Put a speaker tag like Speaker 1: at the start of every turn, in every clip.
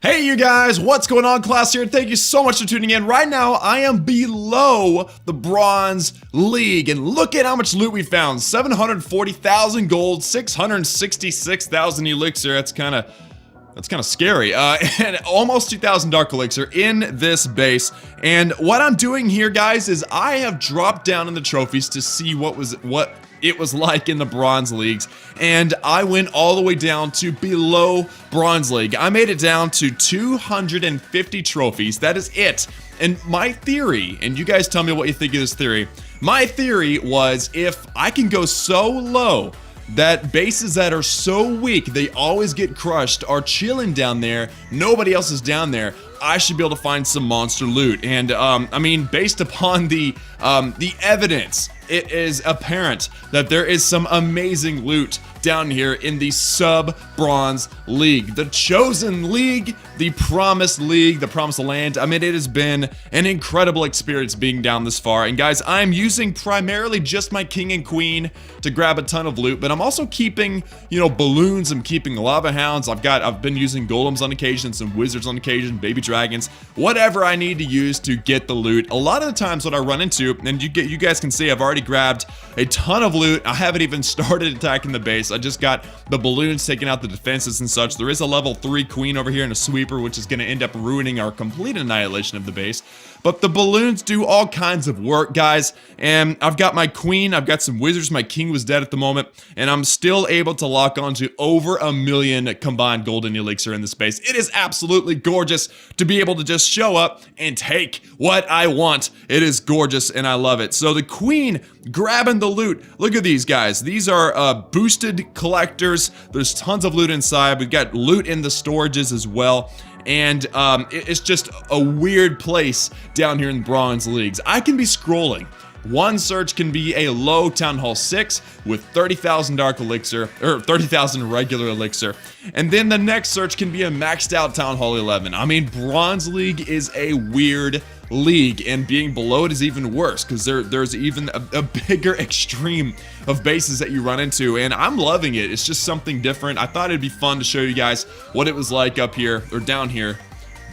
Speaker 1: Hey you guys, what's going on? Klaus here. Thank you so much for tuning in. Right now, I am below the Bronze League, and look at how much loot we found. 740,000 gold, 666,000 elixir. That's kind of scary. And almost 2,000 dark elixir in this base. And what I'm doing here, guys, is I have dropped down in the trophies to see what it was like in the Bronze Leagues, and I went all the way down to below Bronze League. I made it down to 250 trophies. That is it. And my theory, and you guys tell me what you think of this theory. My theory was, if I can go so low that bases that are so weak they always get crushed are chilling down there, nobody else is down there, I should be able to find some monster loot. And I mean, based upon the evidence, it is apparent that there is some amazing loot down here in the sub-Bronze League. The Chosen League, the Promised League, the Promised Land. I mean, it has been an incredible experience being down this far. And guys, I'm using primarily just my King and Queen to grab a ton of loot, but I'm also keeping, you know, balloons, I'm keeping lava hounds, I've been using golems on occasion, some wizards on occasion, baby dragons, whatever I need to use to get the loot. A lot of the times what I run into, and you guys can see I've already grabbed a ton of loot. I haven't even started attacking the base. I just got the balloons taking out the defenses and such. There is a level 3 queen over here and a sweeper, which is going to end up ruining our complete annihilation of the base. But the balloons do all kinds of work, guys. And I've got my queen, I've got some wizards, my king was dead at the moment, and I'm still able to lock onto over 1 million combined golden elixir in this base. It is absolutely gorgeous to be able to just show up and take what I want. It is gorgeous and I love it. So the queen grabbing the loot. Look at these guys. These are boosted collectors. There's tons of loot inside. We've got loot in the storages as well. And it's just a weird place down here in Bronze Leagues. I can be scrolling. One search can be a low Town Hall 6 with 30,000 dark elixir, or 30,000 regular elixir. And then the next search can be a maxed out Town Hall 11. I mean, Bronze League is a weird league, and being below it is even worse, because there's even a bigger extreme of bases that you run into, and I'm loving it. It's just something different. I thought it'd be fun to show you guys what it was like up here, or down here.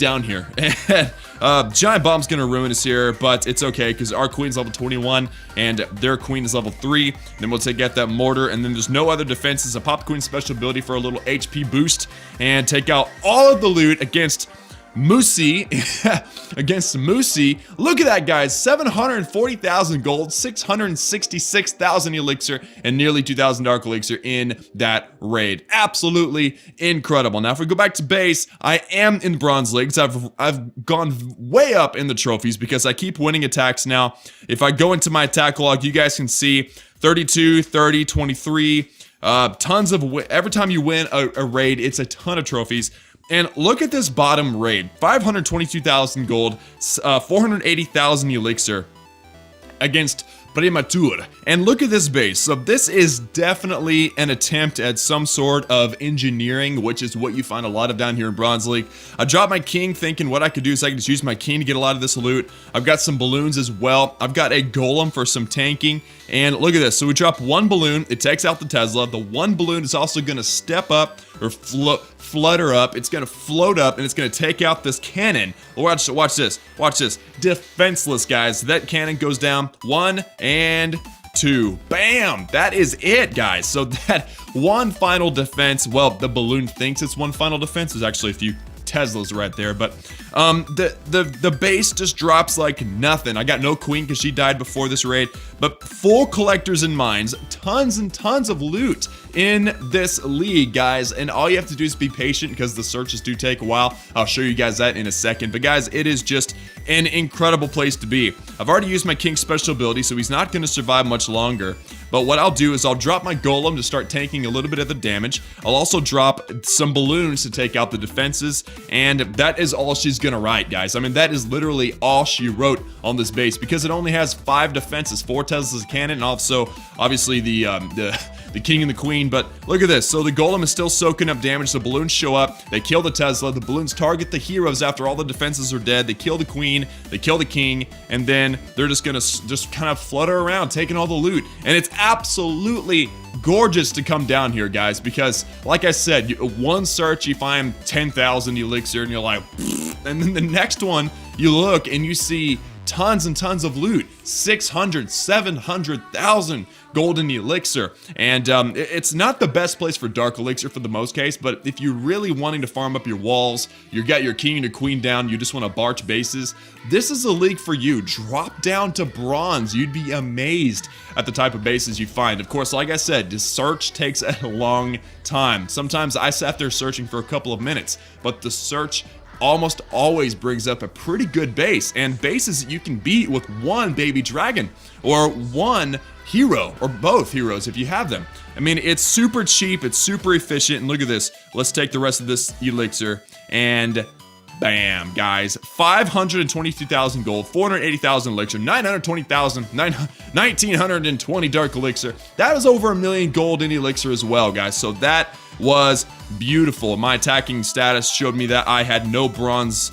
Speaker 1: And Giant Bomb's gonna ruin us here, but it's okay, because our queen's level 21 and their queen is level 3. Then we'll take out that mortar, and then there's no other defenses. A pop queen special ability for a little HP boost, and take out all of the loot against Moosey. Against Moosey. Look at that, guys. 740,000 gold, 666,000 elixir, and nearly 2,000 dark elixir in that raid. Absolutely incredible. Now, if we go back to base, I am in Bronze Leagues. I've gone way up in the trophies because I keep winning attacks now. If I go into my attack log, you guys can see 32, 30, 23, tons of, every time you win a raid, it's a ton of trophies. And look at this bottom raid, 522,000 gold, 480,000 elixir against Premature. And look at this base. So this is definitely an attempt at some sort of engineering, which is what you find a lot of down here in Bronze League. I dropped my king thinking what I could do is I could just use my king to get a lot of this loot. I've got some balloons as well. I've got a golem for some tanking. And look at this. So we drop one balloon. It takes out the Tesla. The one balloon is also going to step up or flutter up. It's going to float up and it's going to take out this cannon. Watch this. Watch this. Defenseless, guys. That cannon goes down. 1 and 2. Bam! That is it, guys. So that one final defense, well, the balloon thinks it's one final defense. There's actually a few Teslas right there, but the base just drops like nothing. I got no queen because she died before this raid, but full collectors and mines, tons and tons of loot in this league, guys, and all you have to do is be patient because the searches do take a while. I'll show you guys that in a second, but guys, it is just an incredible place to be. I've already used my king special ability, so he's not going to survive much longer, but what I'll do is I'll drop my golem to start tanking a little bit of the damage. I'll also drop some balloons to take out the defenses, and that is all she's gonna write, guys. I mean, that is literally all she wrote on this base because it only has 5 defenses, 4 Teslas cannon, and also obviously the the king and the queen. But look at this. So the golem is still soaking up damage. The balloons show up. They kill the Tesla. The balloons target the heroes after all the defenses are dead. They kill the queen. They kill the king. And then they're just gonna just kind of flutter around, taking all the loot. And it's absolutely gorgeous to come down here, guys, because like I said, one search you find 10,000 elixir and you're like, pfft. And then the next one you look and you see tons and tons of loot, 600, 700,000 golden elixir. And it's not the best place for dark elixir for the most case, but if you're really wanting to farm up your walls, you got your king and your queen down, you just want to barch bases, this is a league for you. Drop down to bronze. You'd be amazed at the type of bases you find. Of course, like I said, this search takes a long time. Sometimes I sat there searching for a couple of minutes, but the search almost always brings up a pretty good base, and bases that you can beat with one baby dragon or one hero or both heroes if you have them. I mean, it's super cheap, it's super efficient, and look at this. Let's take the rest of this elixir and bam, guys. 522,000 gold, 480,000 elixir, 920,000, 1,920 dark elixir. That was over 1 million gold in elixir as well, guys. So that was beautiful. My attacking status showed me that I had no bronze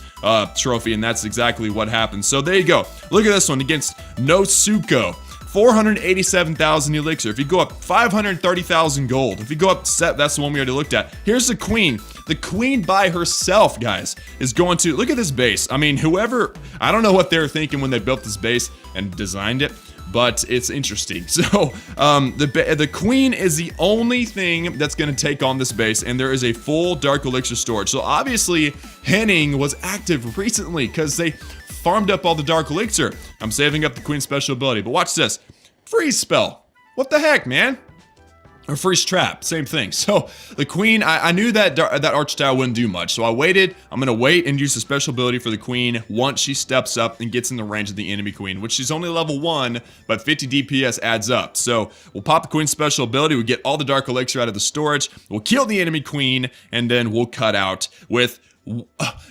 Speaker 1: trophy, and that's exactly what happened. So there you go. Look at this one against Nosuko. 487,000 elixir. If you go up 530,000 gold. If you go up, that's the one we already looked at. Here's the queen. The queen by herself, guys, is going to, look at this base. I mean, whoever, I don't know what they were thinking when they built this base and designed it, but it's interesting. So the queen is the only thing that's going to take on this base, and there is a full dark elixir storage. So obviously Henning was active recently because they farmed up all the dark elixir. I'm saving up the queen's special ability, but watch this. Freeze spell. What the heck, man? Or freeze trap, same thing. So the queen, I knew that that arch tower wouldn't do much, so I waited. I'm gonna wait and use the special ability for the queen once she steps up and gets in the range of the enemy queen, which she's only level 1, but 50 DPS adds up. So we'll pop the queen's special ability, we'll get all the dark elixir out of the storage, we'll kill the enemy queen, and then we'll cut out with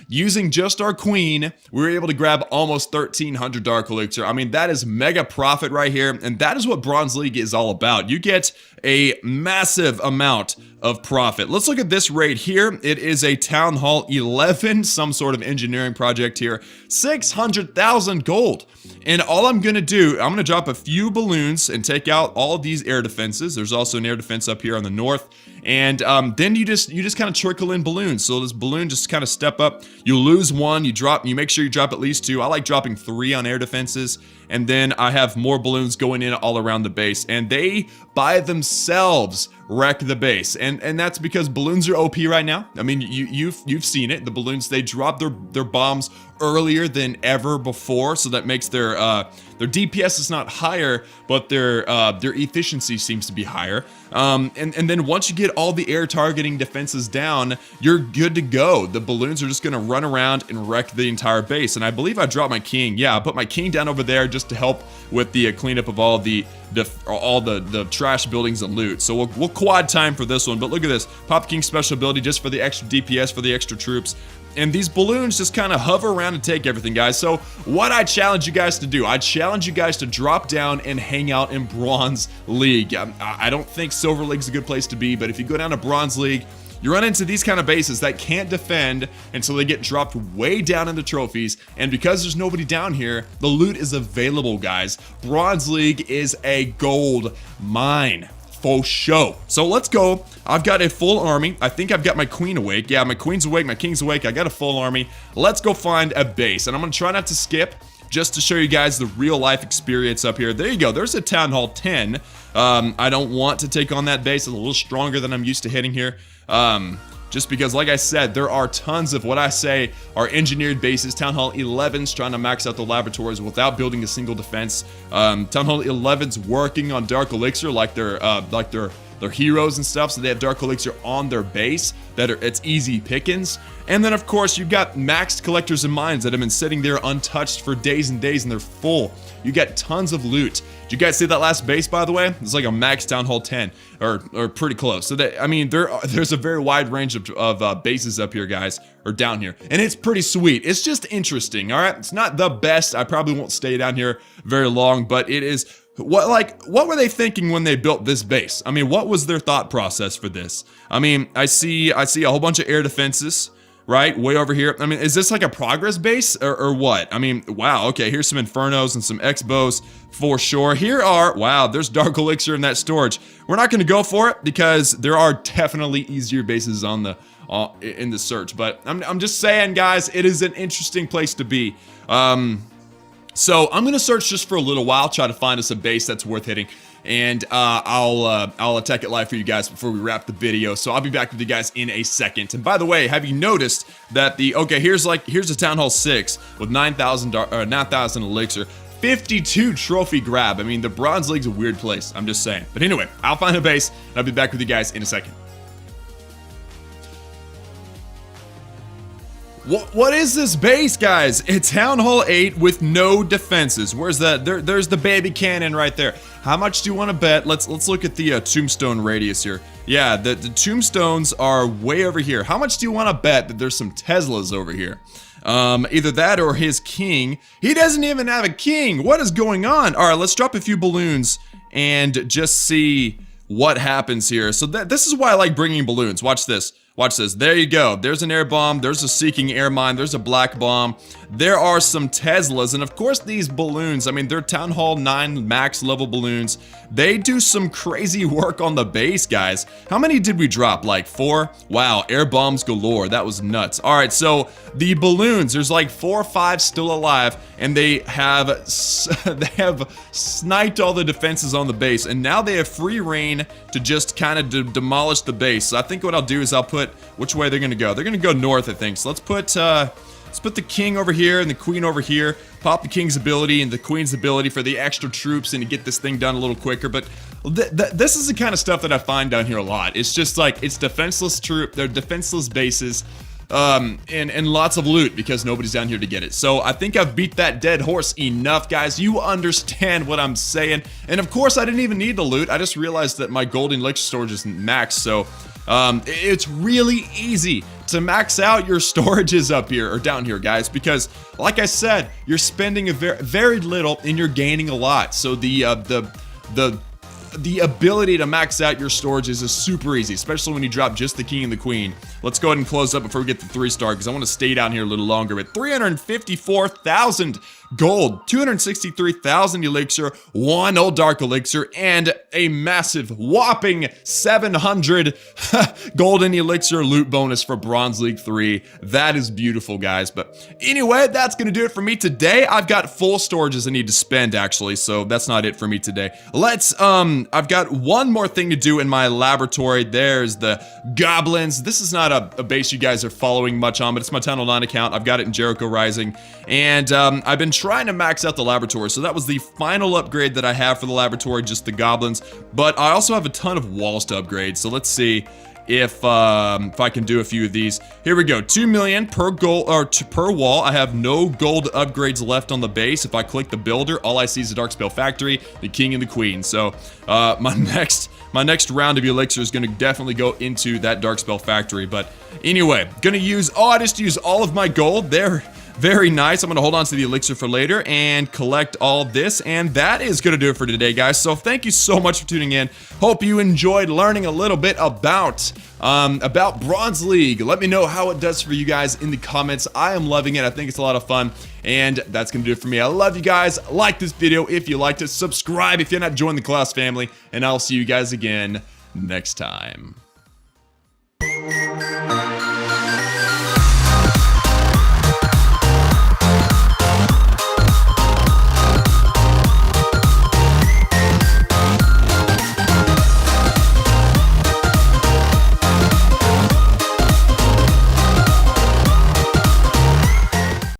Speaker 1: using just our queen. We were able to grab almost 1,300 dark elixir. I mean, that is mega profit right here, and that is what Bronze League is all about. You get a massive amount of profit. Let's look at this raid here. It is a Town Hall 11, some sort of engineering project here. 600,000 gold. And all I'm gonna do, I'm gonna drop a few balloons and take out all of these air defenses. There's also an air defense up here on the north. And then you just kind of trickle in balloons. So this balloon just kind of step up. You lose one, you make sure you drop at least 2. I like dropping 3 on air defenses. And then I have more balloons going in all around the base. And they, by themselves, wreck the base. And that's because balloons are OP right now. I mean, you've seen it. The balloons, they drop their bombs earlier than ever before. So that makes their DPS is not higher, but their efficiency seems to be higher. And then once you get all the air targeting defenses down, you're good to go. The balloons are just gonna run around and wreck the entire base. And I believe I dropped my king. Yeah, I put my king down over there just to help with the cleanup of all the trash buildings and loot. So we'll quad time for this one. But look at this, pop king special ability just for the extra DPS, for the extra troops. And these balloons just kind of hover around and take everything, guys. So what I challenge you guys to do, I challenge you guys to drop down and hang out in Bronze League. I don't think Silver League's a good place to be, but if you go down to Bronze League, you run into these kind of bases that can't defend until they get dropped way down in the trophies. And because there's nobody down here, the loot is available, guys. Bronze League is a gold mine. For show. So let's go. I've got a full army. I think I've got my queen awake. Yeah, my queen's awake, my king's awake. I got a full army. Let's go find a base. And I'm gonna try not to skip, just to show you guys the real life experience up here. There you go. There's a Town Hall 10. I don't want to take on that base. It's a little stronger than I'm used to hitting here. Just because, like I said, there are tons of what I say are engineered bases. Town Hall 11's trying to max out the laboratories without building a single defense. Town Hall 11's working on Dark Elixir like they're heroes and stuff, so they have Dark Elixir on their base. It's easy pickings. And then, of course, you've got maxed collectors and mines that have been sitting there untouched for days and days, and they're full. You got tons of loot. Did you guys see that last base, by the way? It's like a max Town Hall 10, or pretty close. So I mean, there's a very wide range of bases up here, guys, or down here, and it's pretty sweet. It's just interesting, all right? It's not the best. I probably won't stay down here very long, but it is what were they thinking when they built this base? I mean, what was their thought process for this? I mean, I see a whole bunch of air defenses, right? Way over here. I mean, is this like a progress base or what? I mean, wow, okay, here's some Infernos and some X-Bows for sure. Wow, there's Dark Elixir in that storage. We're not going to go for it because there are definitely easier bases on the in the search. But I'm just saying, guys, it is an interesting place to be. So I'm gonna search just for a little while, try to find us a base that's worth hitting, and I'll attack it live for you guys before we wrap the video. So I'll be back with you guys in a second. And by the way, have you noticed that here's the Town Hall 6 with 9,000 elixir, 52 trophy grab. I mean, the Bronze League's a weird place. I'm just saying. But anyway, I'll find a base and I'll be back with you guys in a second. What is this base, guys? It's Town Hall 8 with no defenses. Where's that? There's the baby cannon right there. How much do you want to bet? Let's look at the tombstone radius here. Yeah, the tombstones are way over here. How much do you want to bet that there's some Teslas over here? Either that or his king. He doesn't even have a king. What is going on? All right, let's drop a few balloons and just see what happens here. So this is why I like bringing balloons. Watch this. Watch this. There you go. There's an air bomb. There's a seeking air mine. There's a black bomb. There are some Teslas. And of course, these balloons, I mean, they're Town Hall 9 max level balloons. They do some crazy work on the base, guys. How many did we drop? Like 4? Wow, air bombs galore. That was nuts. All right, so the balloons, there's like 4 or 5 still alive, and they have sniped all the defenses on the base, and now they have free reign to just kind of demolish the base. So I think what I'll do is I'll put which way they're gonna go. They're gonna go north, I think. So let's put the king over here and the queen over here. Pop the king's ability and the queen's ability for the extra troops and to get this thing done a little quicker. But this is the kind of stuff that I find down here a lot. It's just like, it's defenseless they're defenseless bases, and lots of loot because nobody's down here to get it. So I think I've beat that dead horse enough, guys. You understand what I'm saying. And of course, I didn't even need the loot. I just realized that my golden elixir storage is maxed, so it's really easy to max out your storages up here or down here, guys, because like I said, you're spending very little and you're gaining a lot. So the ability to max out your storages is super easy, especially when you drop just the king and the queen. Let's go ahead and close up before we get the 3-star because I want to stay down here a little longer. But 354,000 gold, 263,000 elixir, 1 old dark elixir, and a massive whopping 700 golden elixir loot bonus for Bronze League 3. That is beautiful, guys. But anyway, that's gonna do it for me today. I've got full storages I need to spend, actually, so that's not it for me today. I've got one more thing to do in my laboratory. There's the goblins. This is not a base you guys are following much on, but it's my Town Hall 9 account. I've got it in Jericho Rising, and I've been trying to max out the laboratory, so that was the final upgrade that I have for the laboratory, just the goblins. But I also have a ton of walls to upgrade, so let's see if I can do a few of these. Here we go, 2 million per gold or per wall. I have no gold upgrades left on the base. If I click the builder, all I see is the Dark Spell Factory, the king and the queen. So my next round of elixir is gonna definitely go into that Dark Spell Factory. But anyway, gonna use, I just used all of my gold there. Very nice. I'm going to hold on to the elixir for later and collect all of this. And that is going to do it for today, guys. So thank you so much for tuning in. Hope you enjoyed learning a little bit about Bronze League. Let me know how it does for you guys in the comments. I am loving it. I think it's a lot of fun. And that's going to do it for me. I love you guys. Like this video if you liked it. Subscribe if you're not joined the Klaus family. And I'll see you guys again next time.